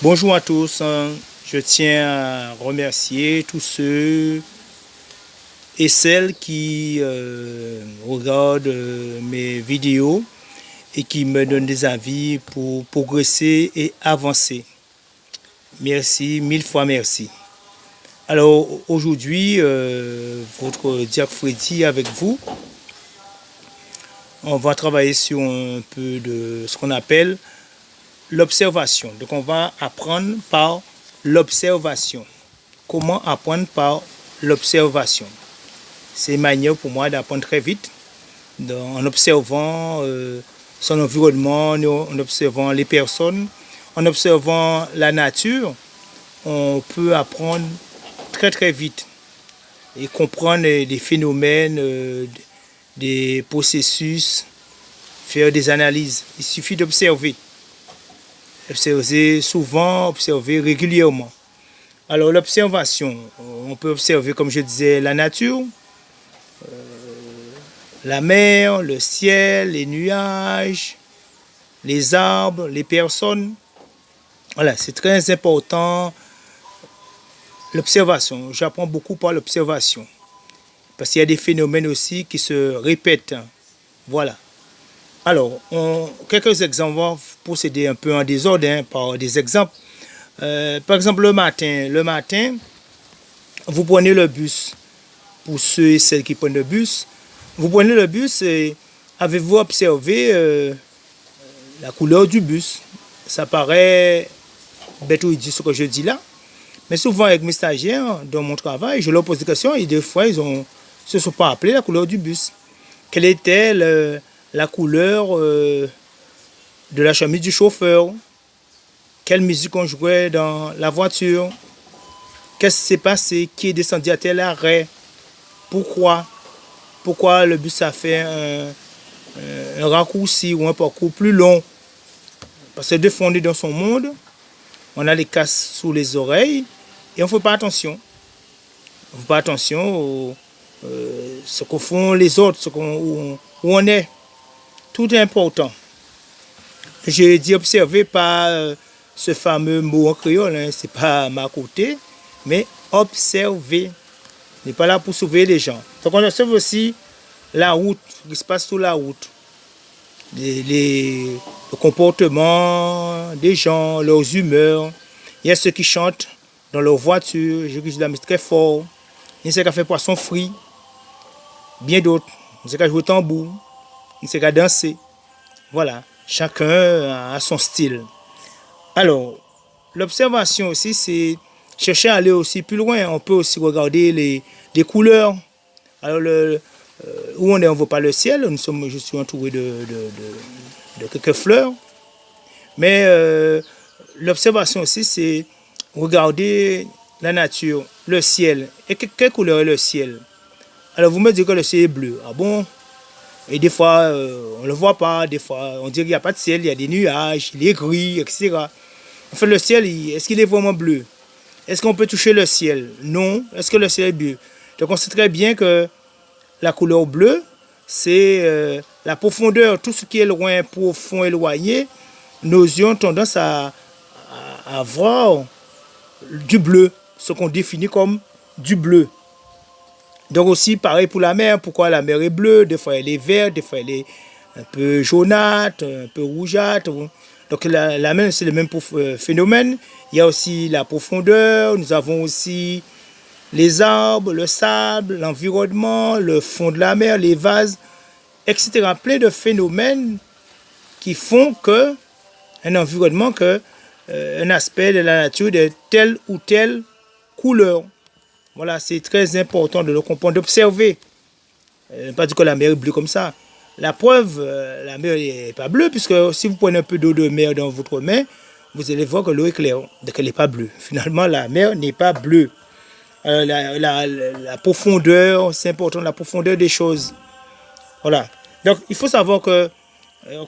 Bonjour à tous. Je tiens à remercier tous ceux et celles qui regardent mes vidéos et qui me donnent des avis pour progresser et avancer. Merci, mille fois merci. Alors aujourd'hui, votre Diac Freddy avec vous. On va travailler sur un peu de ce qu'on appelle l'observation. Donc on va apprendre par l'observation. Comment apprendre par l'observation? C'est une manière pour moi d'apprendre très vite en observant son environnement, en observant les personnes, en observant la nature. On peut apprendre très vite et comprendre des phénomènes, des processus, faire des analyses. Il suffit d'observer. Observer souvent, observer régulièrement. Alors l'observation, on peut observer, comme je disais, la nature, la mer, le ciel, les nuages, les arbres, les personnes. Voilà, c'est très important. L'observation, j'apprends beaucoup par l'observation. Parce qu'il y a des phénomènes aussi qui se répètent. Voilà. Alors, quelques exemples, on va procéder un peu en désordre par des exemples. Par exemple, le matin, vous prenez le bus. Pour ceux et celles qui prennent le bus, vous prenez le bus et avez-vous observé la couleur du bus? Ça paraît bête ou idiot ce que je dis là, mais souvent avec mes stagiaires dans mon travail, je leur pose des questions et des fois ils se sont pas appelés la couleur du bus. Quelle était la couleur de la chemise du chauffeur? Quelle musique on jouait dans la voiture? Qu'est-ce qui s'est passé? Qui est descendu à tel arrêt? Pourquoi? Pourquoi le bus a fait un raccourci ou un parcours plus long? Parce que des fois on est dans son monde, on a les casques sous les oreilles et on ne fait pas attention. On ne fait pas attention à ce que font les autres, où on est. Tout est important. J'ai dit observer pas ce fameux mot en créole, c'est pas ma côté, mais observer. On n'est pas là pour sauver les gens. Donc on observe aussi la route, ce qui se passe sur la route. Le comportement des gens, leurs humeurs. Il y a ceux qui chantent dans leur voiture, j'ai vu de la musique très fort. Il y a ceux qui font poisson frit. Bien d'autres. Il y a ceux qui jouent au tambour. Il y a ceux qui dansent. Voilà. Chacun a son style. Alors, l'observation aussi, c'est chercher à aller aussi plus loin. On peut aussi regarder les couleurs. Alors, où on est, on ne voit pas le ciel. Je suis entouré de quelques fleurs. Mais l'observation aussi, c'est regarder la nature, le ciel. Et quelle couleur est le ciel? Alors, vous me dites que le ciel est bleu. Ah bon? Et des fois, on ne le voit pas. Des fois, on dit qu'il n'y a pas de ciel, il y a des nuages, il est gris, etc. En fait, le ciel, est-ce qu'il est vraiment bleu? Est-ce qu'on peut toucher le ciel? Non. Est-ce que le ciel est bleu? Donc, on sait très bien que la couleur bleue, c'est la profondeur. Tout ce qui est loin, profond, éloigné, nos yeux ont tendance à voir du bleu, ce qu'on définit comme du bleu. Donc aussi, pareil pour la mer. Pourquoi la mer est bleue? Des fois, elle est verte, des fois, elle est un peu jaunâtre, un peu rougeâtre. Donc la mer, c'est le même phénomène. Il y a aussi la profondeur. Nous avons aussi les arbres, le sable, l'environnement, le fond de la mer, les vases, etc. Plein de phénomènes qui font que un environnement, un aspect de la nature de telle ou telle couleur. Voilà, c'est très important de le comprendre, d'observer. Pas dire que la mer est bleue comme ça. La preuve, la mer n'est pas bleue, puisque si vous prenez un peu d'eau de mer dans votre main, vous allez voir que l'eau est claire, donc elle n'est pas bleue. Finalement, la mer n'est pas bleue. La profondeur, c'est important, la profondeur des choses. Voilà. Donc, il faut savoir que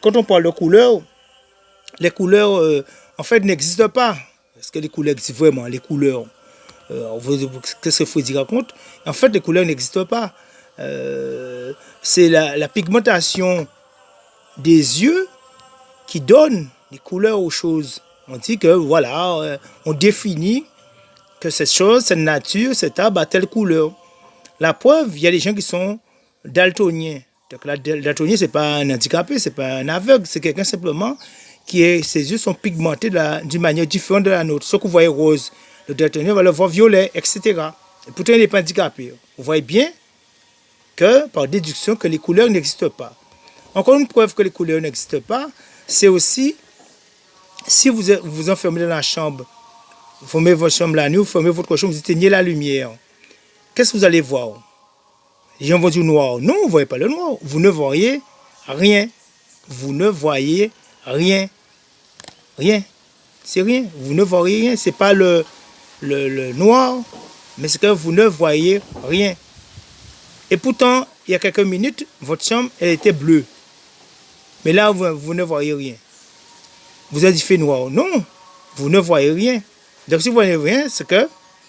quand on parle de couleurs, les couleurs, en fait, n'existent pas. Est-ce que les couleurs existent vraiment? Les couleurs, qu'est-ce que Freddy raconte? En fait, les couleurs n'existent pas. C'est la pigmentation des yeux qui donne les couleurs aux choses. On dit que, voilà, on définit que cette chose, cette nature, cet arbre a telle couleur. La preuve, il y a des gens qui sont daltoniens. Donc, daltonien, ce n'est pas un handicapé, ce n'est pas un aveugle, c'est quelqu'un simplement ses yeux sont pigmentés d'une manière différente de la nôtre. Ce que vous voyez rose, le daltonien va le voir violet, etc. Et pourtant, il n'est pas handicapé. Vous voyez bien que, par déduction, que les couleurs n'existent pas. Encore une preuve que les couleurs n'existent pas, c'est aussi, si vous vous enfermez dans la chambre, vous fermez votre chambre la nuit, vous fermez votre chambre, vous éteignez la lumière. Qu'est-ce que vous allez voir? Les gens vont dire noir. Non, vous ne voyez pas le noir. Vous ne voyez rien. Vous ne voyez rien. Rien. C'est rien. Vous ne voyez rien. Ce n'est pas le noir, mais c'est que vous ne voyez rien. Et pourtant, il y a quelques minutes, votre chambre, elle était bleue. Mais là, vous ne voyez rien. Vous avez dit fait noir. Non, vous ne voyez rien. Donc, si vous ne voyez rien, c'est qu'il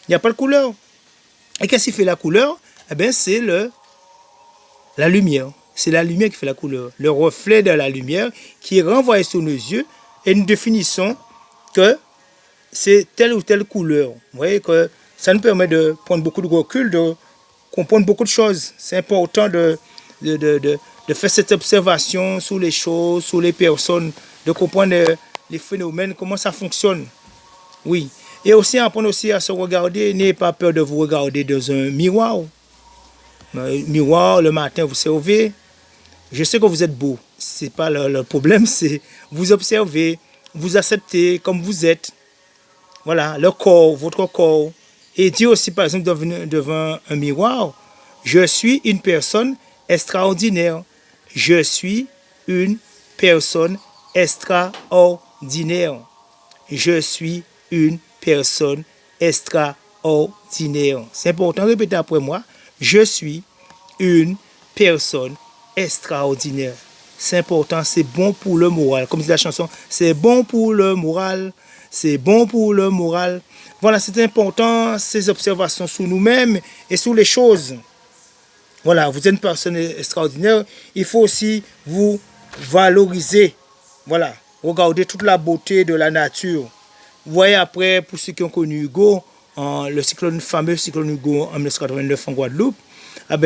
n'y a pas de couleur. Et qu'est-ce qui fait la couleur? Eh bien, c'est la lumière. C'est la lumière qui fait la couleur. Le reflet de la lumière qui est renvoyé sur nos yeux et nous définissons que c'est telle ou telle couleur. Vous voyez que ça nous permet de prendre beaucoup de recul, de comprendre beaucoup de choses. C'est important de faire cette observation sur les choses, sur les personnes, de comprendre les phénomènes, comment ça fonctionne. Oui. Et aussi apprendre aussi à se regarder. N'ayez pas peur de vous regarder dans un miroir. Miroir, le matin, vous servez. Je sais que vous êtes beau. Ce n'est pas le problème, c'est vous observer, vous accepter comme vous êtes. Voilà, le corps, votre corps. Et dire aussi, par exemple, devant un miroir, je suis une personne extraordinaire. Je suis une personne extraordinaire. Je suis une personne extraordinaire. C'est important, répétez après moi. Je suis une personne extraordinaire. C'est important, c'est bon pour le moral. Comme dit la chanson, c'est bon pour le moral. C'est bon pour le moral. Voilà, c'est important, ces observations sur nous-mêmes et sur les choses. Voilà, vous êtes une personne extraordinaire. Il faut aussi vous valoriser. Voilà, regardez toute la beauté de la nature. Vous voyez après, pour ceux qui ont connu Hugo, le fameux cyclone Hugo en 1989 en Guadeloupe,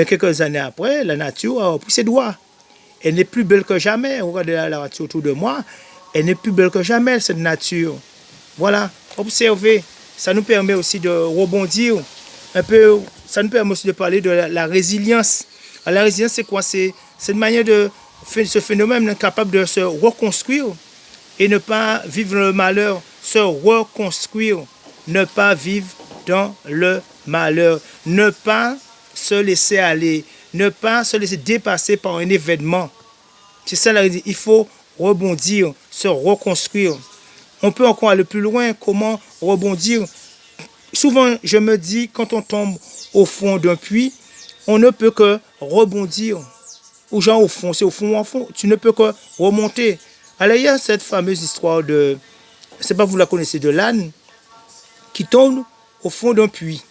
quelques années après, la nature a pris ses doigts. Elle n'est plus belle que jamais. Regardez la nature autour de moi. Elle n'est plus belle que jamais, cette nature. Voilà, observez. Ça nous permet aussi de rebondir un peu. Ça nous permet aussi de parler de la résilience. La résilience, c'est quoi? C'est une manière de faire ce phénomène capable de se reconstruire et ne pas vivre le malheur. Se reconstruire, ne pas vivre dans le malheur, ne pas se laisser aller, ne pas se laisser dépasser par un événement. C'est ça la résilience. Il faut rebondir, se reconstruire. On peut encore aller plus loin. Comment rebondir? Souvent, je me dis, quand on tombe au fond d'un puits, on ne peut que rebondir. Ou genre au fond, c'est au fond ou en fond. Tu ne peux que remonter. Alors, il y a cette fameuse histoire de, je ne sais pas si vous la connaissez, de l'âne qui tombe au fond d'un puits.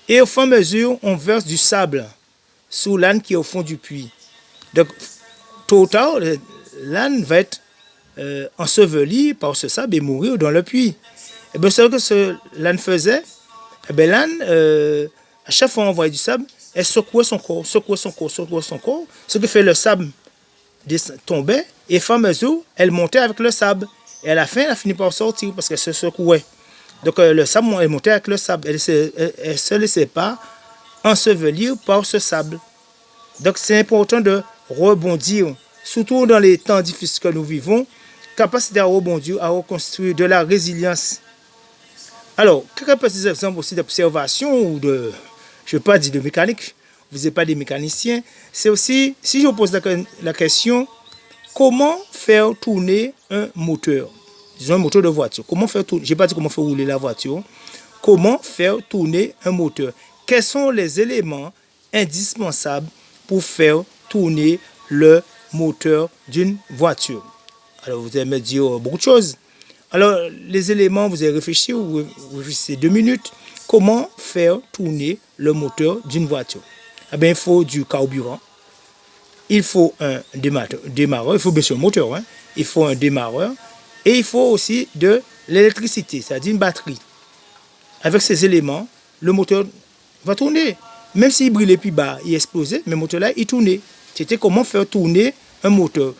Et au fur et à mesure, on verse du sable sur l'âne qui est au fond du puits. Donc, tôt ou tard, l'âne va être enseveli par ce sable et mourir dans le puits. Et bien, c'est ce que l'âne faisait. Et bien, l'âne, à chaque fois qu'on envoyait du sable, elle secouait son corps, secouait son corps, secouait son corps. Ce qui fait le sable tombait et au fur et à mesure, elle montait avec le sable. Et à la fin, elle a fini par sortir parce qu'elle se secouait. Donc, le sable, elle montait avec le sable. Elle ne se laissait pas ensevelir par ce sable. Donc, c'est important de rebondir, surtout dans les temps difficiles que nous vivons, capacité à rebondir, à reconstruire de la résilience. Alors, quelques petits exemples aussi d'observation ou de, je ne veux pas dire de mécanique, vous n'êtes pas des mécaniciens, c'est aussi, si je vous pose la question, comment faire tourner un moteur? Disons un moteur de voiture. Comment faire tourner? Je n'ai pas dit comment faire rouler la voiture. Comment faire tourner un moteur? Quels sont les éléments indispensables pour faire tourner le moteur d'une voiture? Alors, vous allez me dire beaucoup de choses. Alors, les éléments, vous allez réfléchir, vous réfléchissez 2 minutes. Comment faire tourner le moteur d'une voiture? Eh bien, il faut du carburant. Il faut un démarreur. Il faut bien sûr un moteur. Il faut un démarreur. Et il faut aussi de l'électricité, c'est-à-dire une batterie. Avec ces éléments, le moteur va tourner. Même s'il brûlait plus bas, il explosait, mais le moteur-là, il tournait. C'était comment faire tourner un moteur.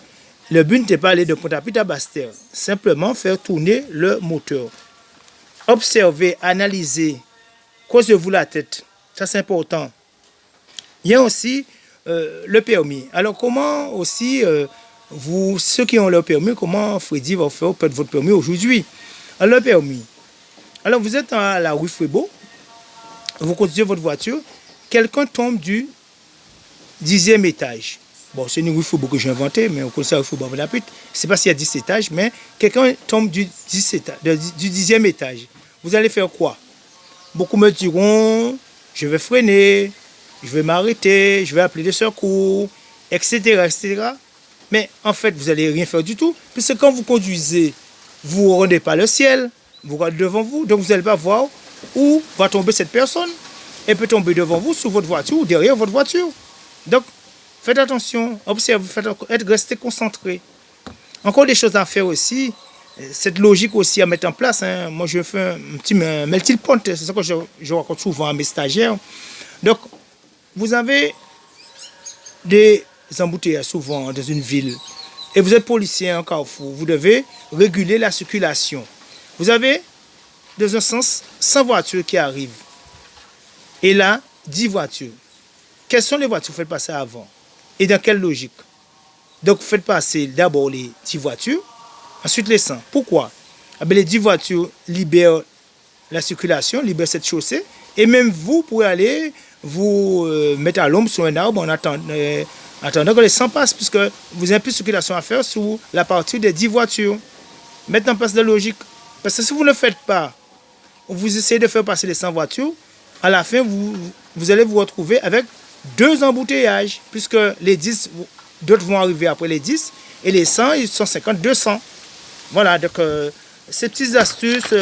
Le but n'était pas aller de Pointe-à-Pitre à Basse-Terre. Simplement faire tourner le moteur. Observez, analysez, creusez-vous la tête. Ça, c'est important. Il y a aussi le permis. Alors, comment aussi, vous, ceux qui ont leur permis, comment Freddy va faire peut-être votre permis aujourd'hui? Alors, le permis. Alors, vous êtes à la rue Frébeau, vous conduisez votre voiture, quelqu'un tombe du 10e étage. Bon, c'est une rue Frébeau que j'ai inventée, mais on connaît ça rue Frébeau. Je ne sais pas s'il y a 10 étages, mais quelqu'un tombe du 10e étage. Vous allez faire quoi? Beaucoup me diront, je vais freiner, je vais m'arrêter, je vais appeler des secours, etc., etc. Mais en fait, vous n'allez rien faire du tout, puisque quand vous conduisez, vous ne rendez pas le ciel, vous regardez devant vous, donc vous n'allez pas voir où va tomber cette personne. Elle peut tomber devant vous, sur votre voiture ou derrière votre voiture. Donc, faites attention, observez, restez concentré. Encore des choses à faire aussi, cette logique aussi à mettre en place. Hein. Moi, je fais un petit melting pot, c'est ça que je raconte souvent à mes stagiaires. Donc, vous avez des embouteillages souvent dans une ville et vous êtes policier en carrefour, vous devez réguler la circulation. Vous avez, dans un sens, 100 voitures qui arrivent. Et là, 10 voitures. Quelles sont les voitures que vous faites passer avant? Et dans quelle logique? Donc, vous faites passer d'abord les 10 voitures, ensuite les 100. Pourquoi? Les 10 voitures libèrent la circulation, libèrent cette chaussée, et même vous pouvez aller vous mettre à l'ombre sur un arbre en attendant que les 100 passent, puisque vous avez plus de circulation à faire sur la partie des 10 voitures. Mettez en place la logique. Parce que si vous ne le faites pas, vous essayez de faire passer les 100 voitures, à la fin, vous allez vous retrouver avec 2 embouteillages, puisque les 10, d'autres vont arriver après les 10, et les 100, ils sont 50, 200. Voilà, donc ces petites astuces,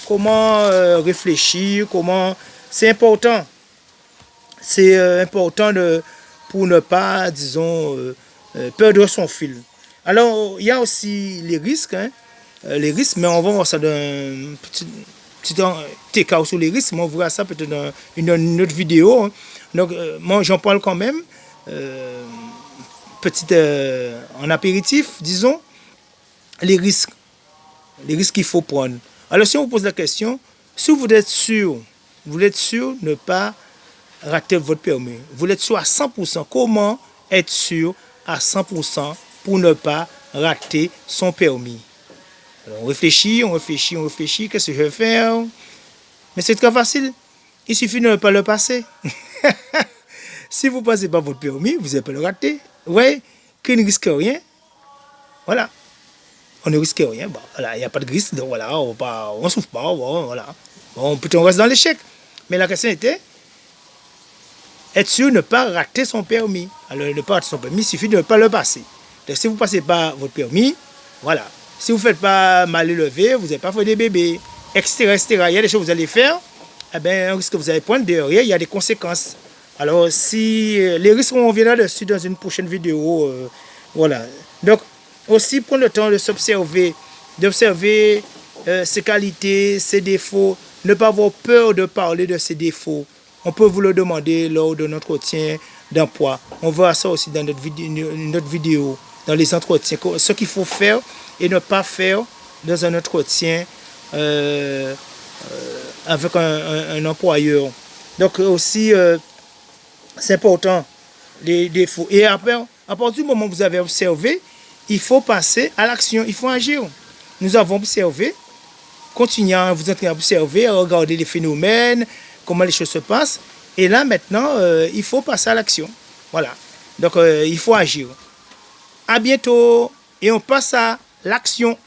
comment réfléchir, comment... C'est important. C'est important pour ne pas, disons, perdre son fil. Alors, il y a aussi les risques, hein, mais on va voir ça dans un petit cas sur les risques, mais on verra ça peut-être dans une autre vidéo. Hein. Donc, moi, j'en parle quand même, en apéritif, disons, les risques qu'il faut prendre. Alors, si on vous pose la question, si vous êtes sûr de ne pas rater votre permis, vous êtes sûr à 100%, comment être sûr à 100% pour ne pas rater son permis? Alors, on réfléchit, qu'est-ce que je vais faire? Mais c'est très facile, il suffit de ne pas le passer. Si vous ne passez pas votre permis, vous n'allez pas le rater. Ouais, qui ne risque rien. Voilà. On ne risque rien. Bon, voilà, il n'y a pas de risque. Donc voilà, on ne souffre pas. Bon, voilà. Bon, peut-être on reste dans l'échec. Mais la question était être sûr de ne pas rater son permis. Alors, ne pas rater son permis, il suffit de ne pas le passer. Donc, si vous ne passez pas votre permis, voilà. Si vous ne faites pas mal élevé, vous n'avez pas fait des bébés, etc., etc. Il y a des choses que vous allez faire, eh bien, un risque que vous allez prendre derrière, il y a des conséquences. Alors, si les risques, on reviendra dessus dans une prochaine vidéo. Voilà. Donc, aussi prendre le temps de s'observer, d'observer ses qualités, ses défauts, ne pas avoir peur de parler de ses défauts. On peut vous le demander lors de notre entretien d'emploi. On verra ça aussi dans notre vidéo, dans les entretiens, ce qu'il faut faire et ne pas faire dans un entretien avec un employeur. Donc aussi, c'est important, les défauts. Et après, à partir du moment où vous avez observé, il faut passer à l'action, il faut agir. Nous avons observé, continuez, vous êtes en train d'observer, à regarder les phénomènes, comment les choses se passent. Et là, maintenant, il faut passer à l'action. Voilà. Donc, il faut agir. À bientôt et on passe à l'action.